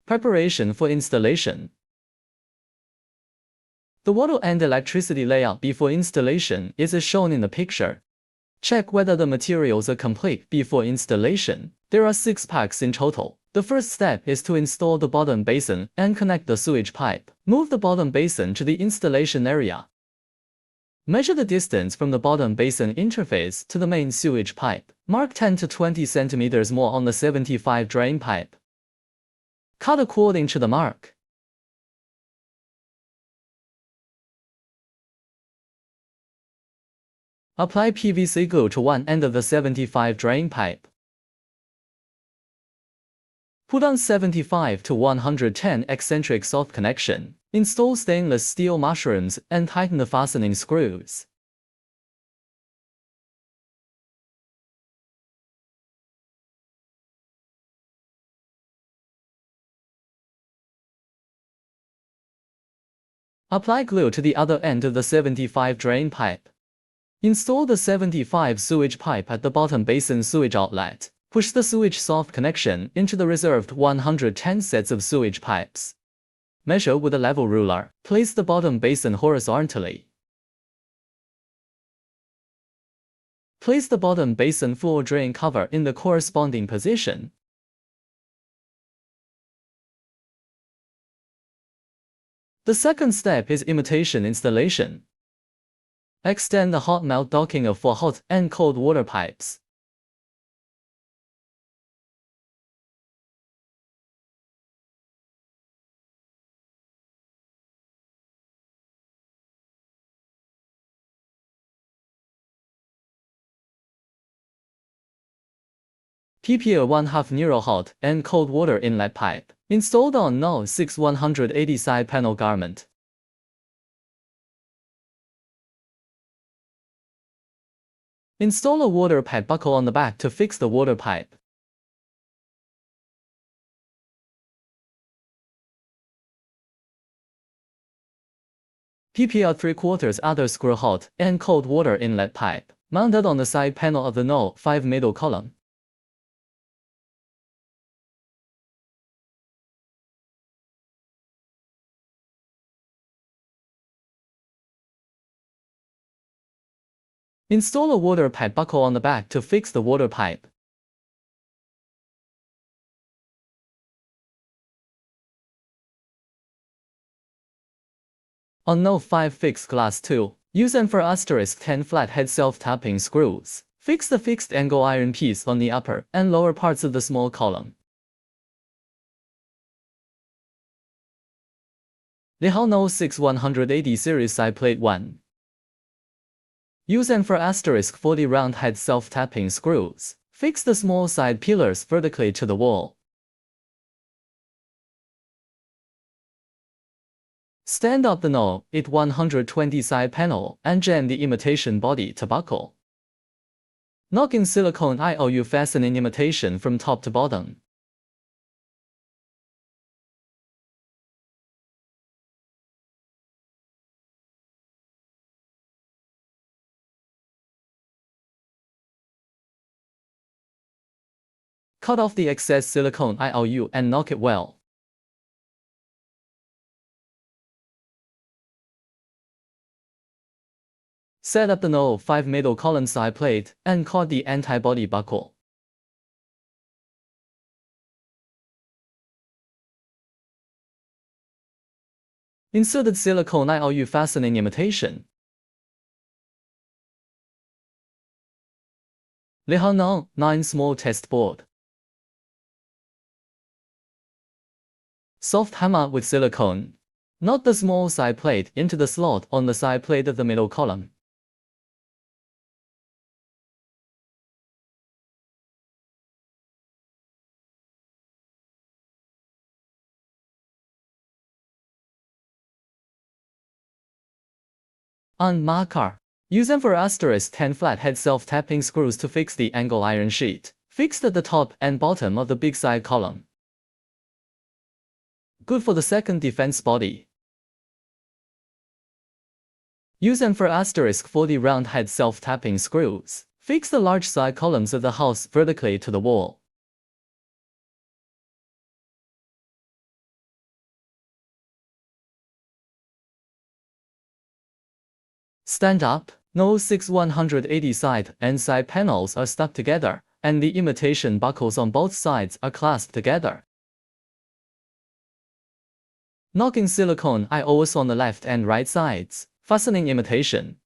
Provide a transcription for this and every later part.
Preparation for installation. The water and electricity layout before installation is as shown in the picture. Check whether the materials are complete before installation. There are 6 packs in total. The first step is to install the bottom basin and connect the sewage pipe. Move the bottom basin to the installation area. Measure the distance from the bottom basin interface to the main sewage pipe. Mark 10 to 20 centimeters more on the 75 drain pipe. Cut according to the mark. Apply PVC glue to one end of the 75 drain pipe. Put on 75 to 110 eccentric soft connection. Install stainless steel mushrooms and tighten the fastening screws. Apply glue to the other end of the 75 drain pipe. Install the 75 sewage pipe at the bottom basin sewage outlet. Push the sewage soft connection into the reserved 110 sets of sewage pipes. Measure with a level ruler. Place the bottom basin horizontally. Place the bottom basin floor drain cover in the corresponding position. The second step is imitation installation. Extend the hot melt docking for hot and cold water pipes. PPA 1/2 neural hot and cold water inlet pipe. Installed on No. 6 180 side panel garment. Install a water pipe buckle on the back to fix the water pipe. PPA 3/4 other screw hot and cold water inlet pipe, mounted on the side panel of the No. 5 middle column. Install a water pipe buckle on the back to fix the water pipe. On No. 5 fix glass 2. Use N4*10 flathead self-tapping screws. Fix the fixed angle iron piece on the upper and lower parts of the small column. Lehao No. 6 180 series side plate 1. Use N4*40 round head self-tapping screws. Fix the small side pillars vertically to the wall. Stand up the No. 8 120 side panel and jam the imitation body to buckle. Knock in silicone IOU fastening imitation from top to bottom. Cut off the excess silicone IOU and knock it well. Set up the No. 5 middle column side plate and cut the antibody buckle. Inserted silicone IOU fastening imitation. Lehao No. 9 small test board. Soft hammer with silicone. Knot the small side plate into the slot on the side plate of the middle column. On marker. Use N4*10 flathead self-tapping screws to fix the angle iron sheet. Fixed at the top and bottom of the big side column. Good for the second defense body. Use N4*40 round head self-tapping screws. Fix the large side columns of the house vertically to the wall. Stand up. No 6 180 side and side panels are stuck together, and the imitation buckles on both sides are clasped together. Knocking silicone IOs on the left and right sides. Fastening imitation.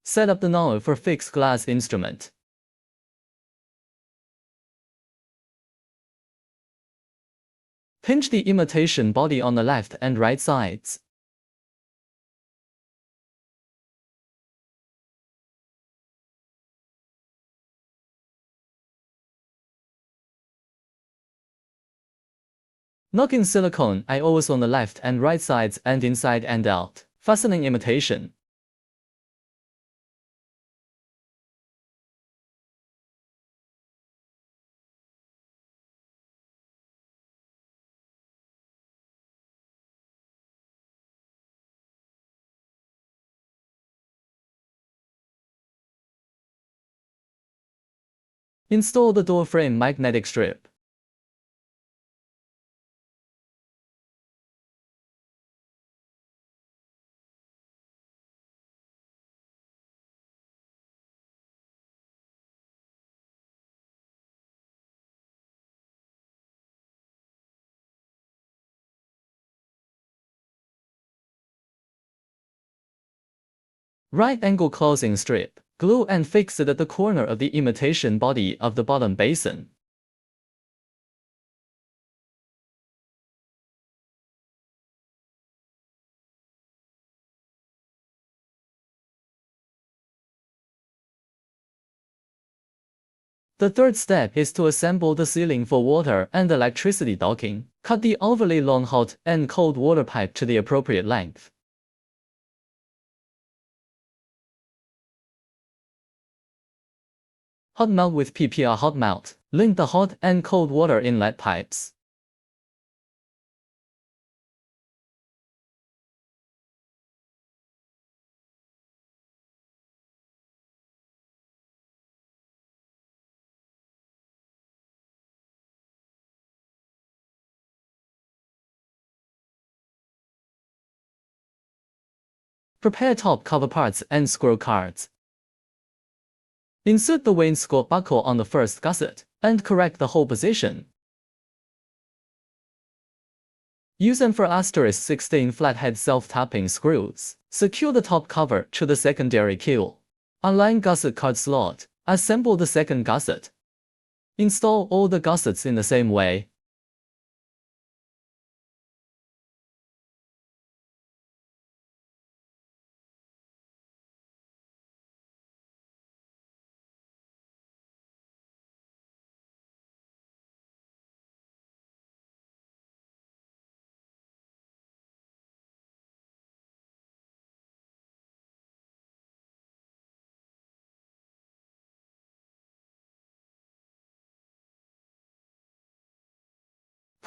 Set up the knob for fixed glass instrument. Pinch the imitation body on the left and right sides. Knocking silicone IOs on the left and right sides and inside and out. Fastening imitation. Install the door frame magnetic strip. Right angle closing strip. Glue and fix it at the corner of the imitation body of the bottom basin. The third step is to assemble the ceiling for water and electricity docking. Cut the overly long hot and cold water pipe to the appropriate length. Hot melt with PPR hot melt. Link the hot and cold water inlet pipes. Prepare top cover parts and screw cards. Insert the wainscot buckle on the first gusset, and correct the hole position. Use them for *16 flathead self-tapping screws. Secure the top cover to the secondary keel. Align gusset card slot. Assemble the second gusset. Install all the gussets in the same way.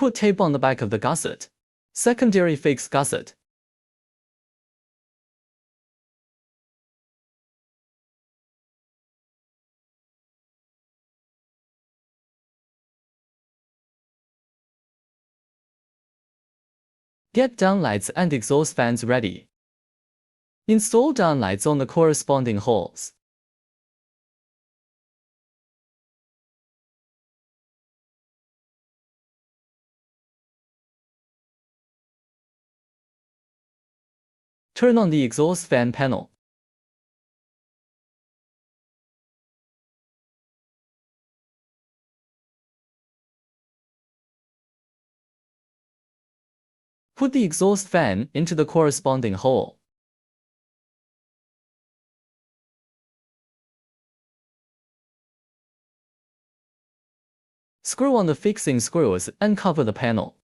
Put tape on the back of the gusset. Secondary fixed gusset. Get downlights and exhaust fans ready. Install downlights on the corresponding holes. Turn on the exhaust fan panel. Put the exhaust fan into the corresponding hole. Screw on the fixing screws and cover the panel.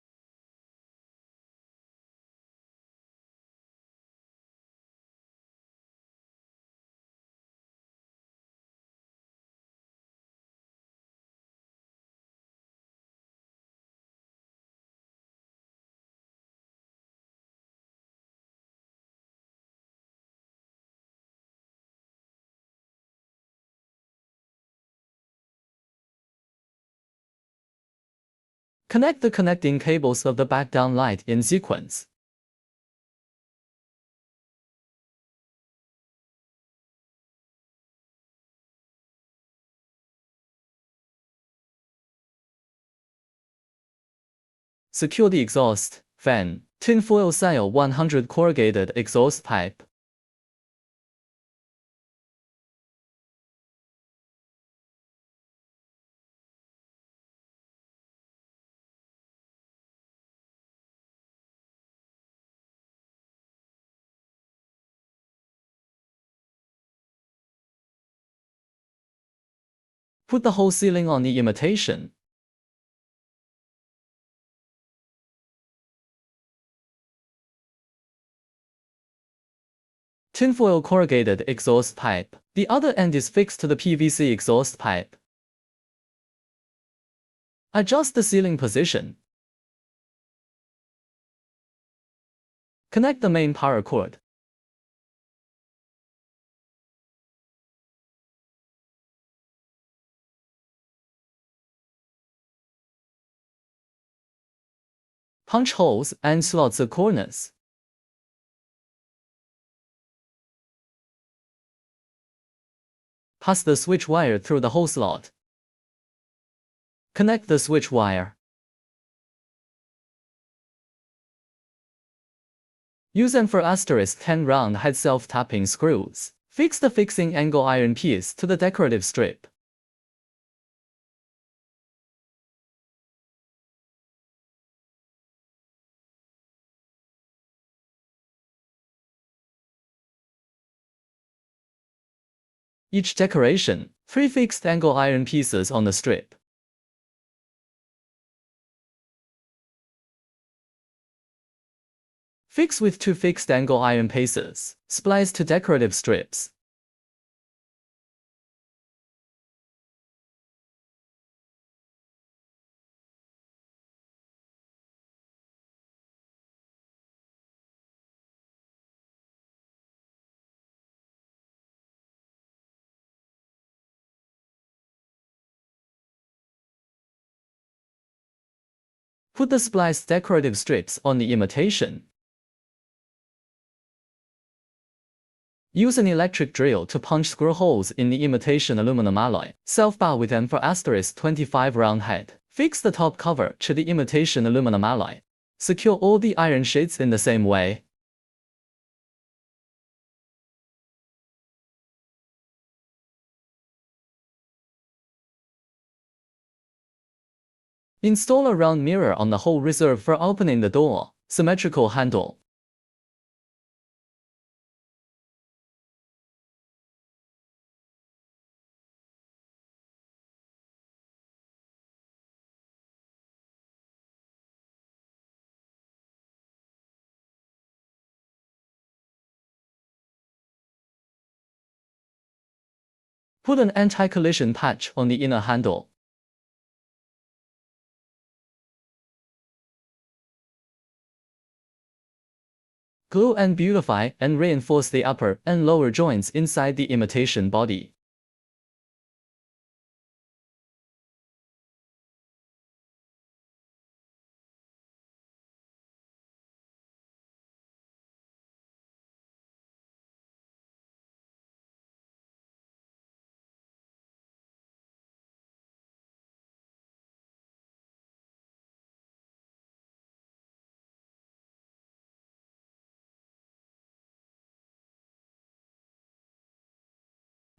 Connect the connecting cables of the back downlight in sequence. Secure the exhaust, fan, tinfoil style 100 corrugated exhaust pipe. Put the whole ceiling on the imitation. Tinfoil corrugated exhaust pipe. The other end is fixed to the PVC exhaust pipe. Adjust the ceiling position. Connect the main power cord. Punch holes and slots the corners. Pass the switch wire through the hole slot. Connect the switch wire. Use an for *10 round head self-tapping screws. Fix the fixing angle iron piece to the decorative strip. Each decoration, 3 fixed angle iron pieces on the strip. Fix with 2 fixed angle iron pieces, splice to decorative strips. Put the spliced decorative strips on the imitation. Use an electric drill to punch screw holes in the imitation aluminum alloy. Self-bar with an for *25 round head. Fix the top cover to the imitation aluminum alloy. Secure all the iron sheets in the same way. Install a round mirror on the hole reserved for opening the door. Symmetrical handle. Put an anti-collision patch on the inner handle. Glue and beautify and reinforce the upper and lower joints inside the imitation body.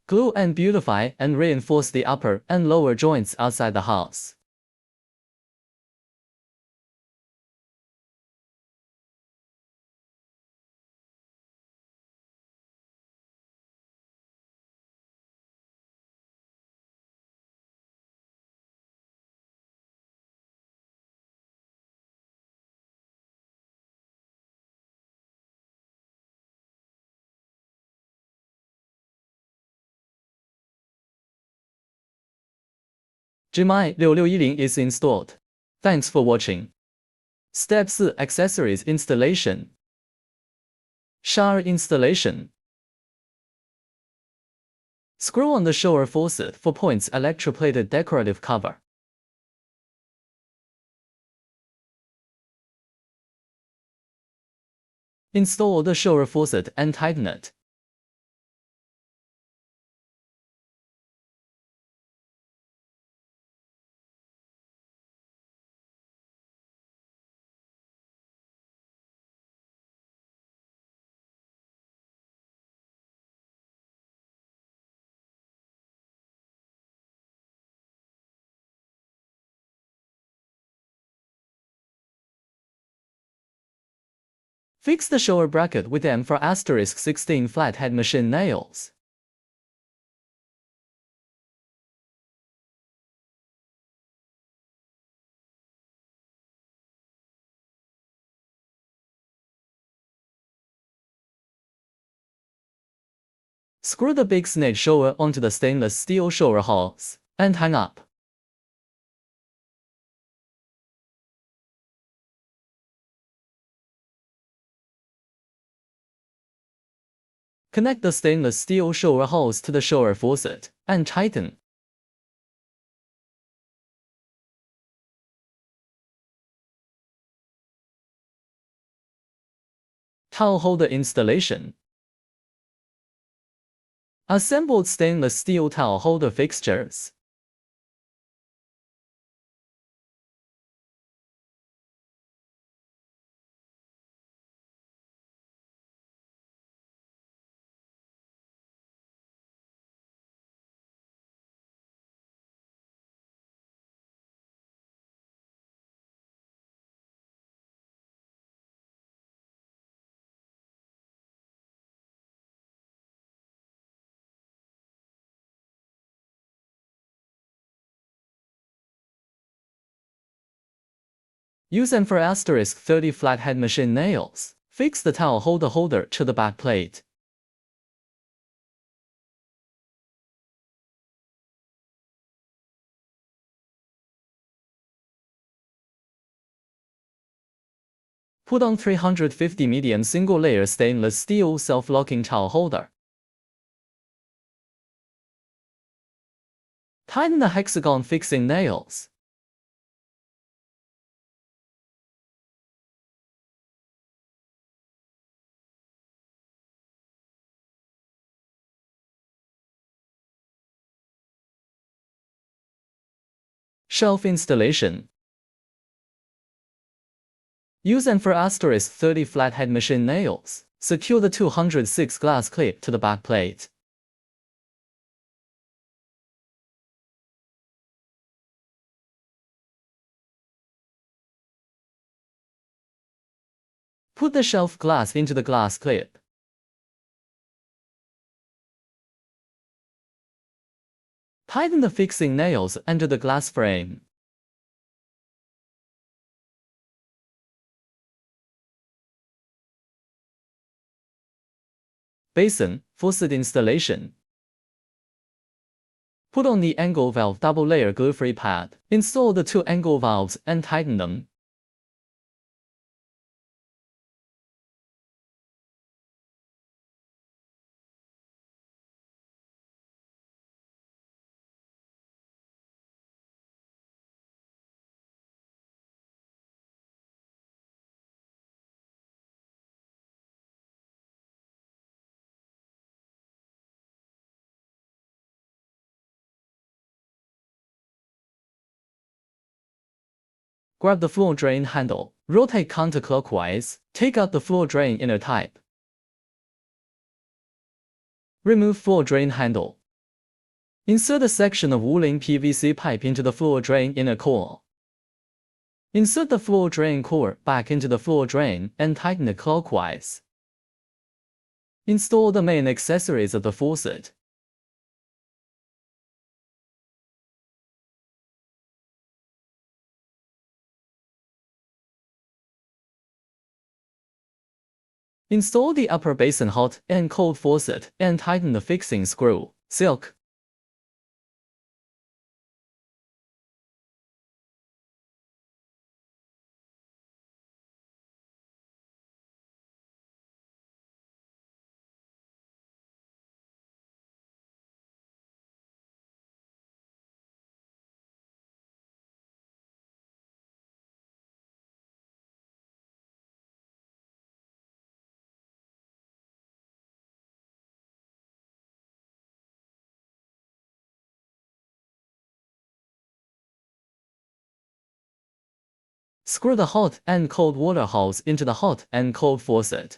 Glue and beautify and reinforce the upper and lower joints outside the house. GMI 6610 is installed. Thanks for watching. Step 4 Accessories installation. Shower installation. Screw on the shower faucet for points electroplated decorative cover. Install the shower faucet and tighten it. Fix the shower bracket with M4*16 flathead machine nails. Screw the big snake shower onto the stainless steel shower hose and hang up. Connect the stainless steel shower hose to the shower faucet and tighten. Towel holder installation. Assembled stainless steel towel holder fixtures. Use M4*30 flathead machine nails. Fix the towel holder to the back plate. Put on 350 medium single-layer stainless steel self-locking towel holder. Tighten the hexagon fixing nails. Shelf installation. Use M4*30 flathead machine nails. Secure the 206 glass clip to the back plate. Put the shelf glass into the glass clip. Tighten the fixing nails under the glass frame. Basin, faucet installation. Put on the angle valve double-layer glue-free pad. Install the 2 angle valves and tighten them. Grab the floor drain handle. Rotate counterclockwise. Take out the floor drain inner type. Remove floor drain handle. Insert a section of woolen PVC pipe into the floor drain inner core. Insert the floor drain core back into the floor drain and tighten it clockwise. Install the main accessories of the faucet. Install the upper basin hot and cold faucet and tighten the fixing screw. Silk. Screw the hot and cold water hose into the hot and cold faucet.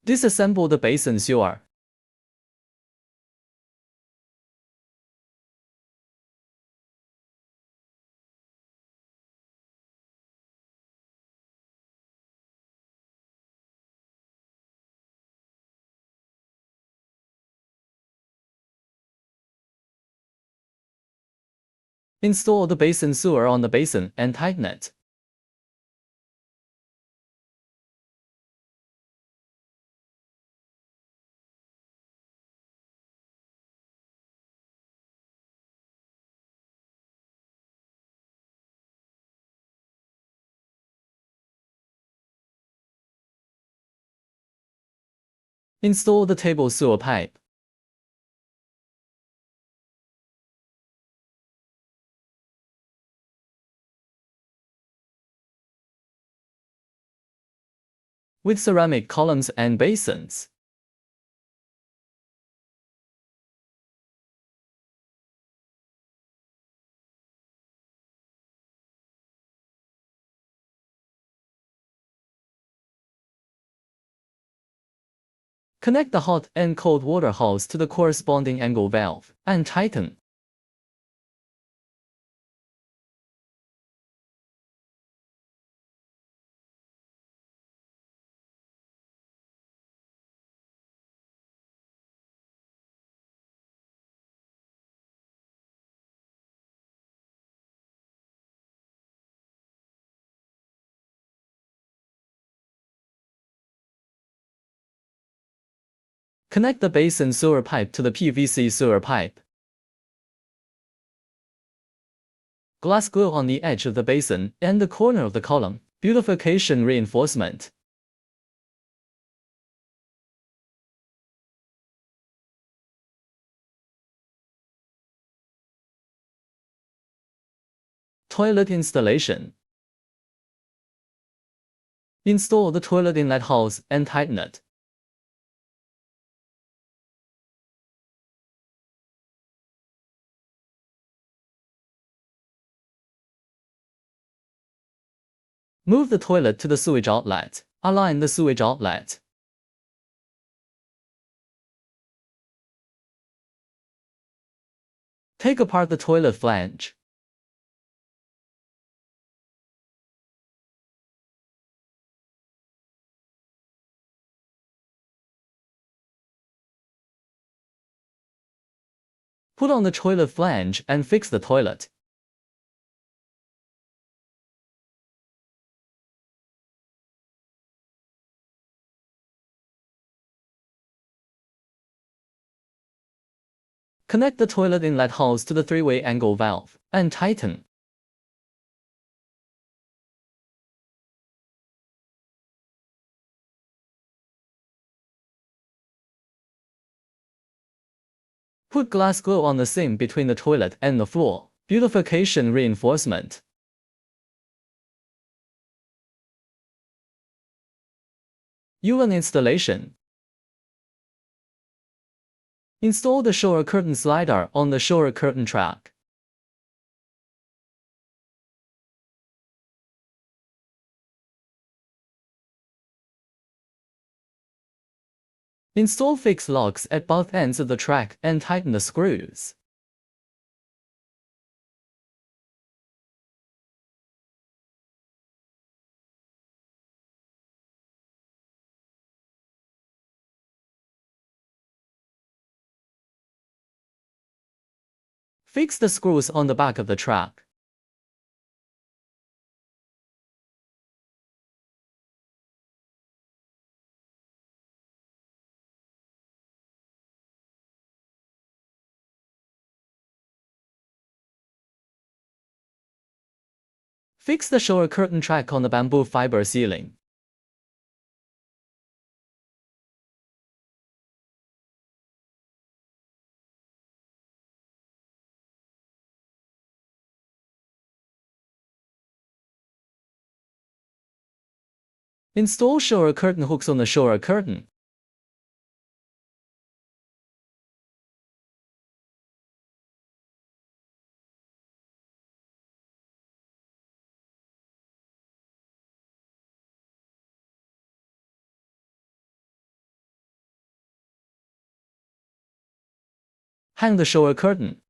Disassemble the basin sewer. Install the basin sewer on the basin and tighten it. Install the table sewer pipe. With ceramic columns and basins. Connect the hot and cold water hose to the corresponding angle valve and tighten. Connect the basin sewer pipe to the PVC sewer pipe. Glass glue on the edge of the basin and the corner of the column. Beautification reinforcement. Toilet installation. Install the toilet inlet hose and tighten it. Move the toilet to the sewage outlet. Align the sewage outlet. Take apart the toilet flange. Put on the toilet flange and fix the toilet. Connect the toilet inlet hose to the three-way angle valve and tighten. Put glass glue on the seam between the toilet and the floor. Beautification reinforcement. UN installation. Install the shower curtain slider on the shower curtain track. Install fixed locks at both ends of the track and tighten the screws. Fix the screws on the back of the track. Fix the shower curtain track on the bamboo fiber ceiling. Install shower curtain hooks on the shower curtain. Hang the shower curtain.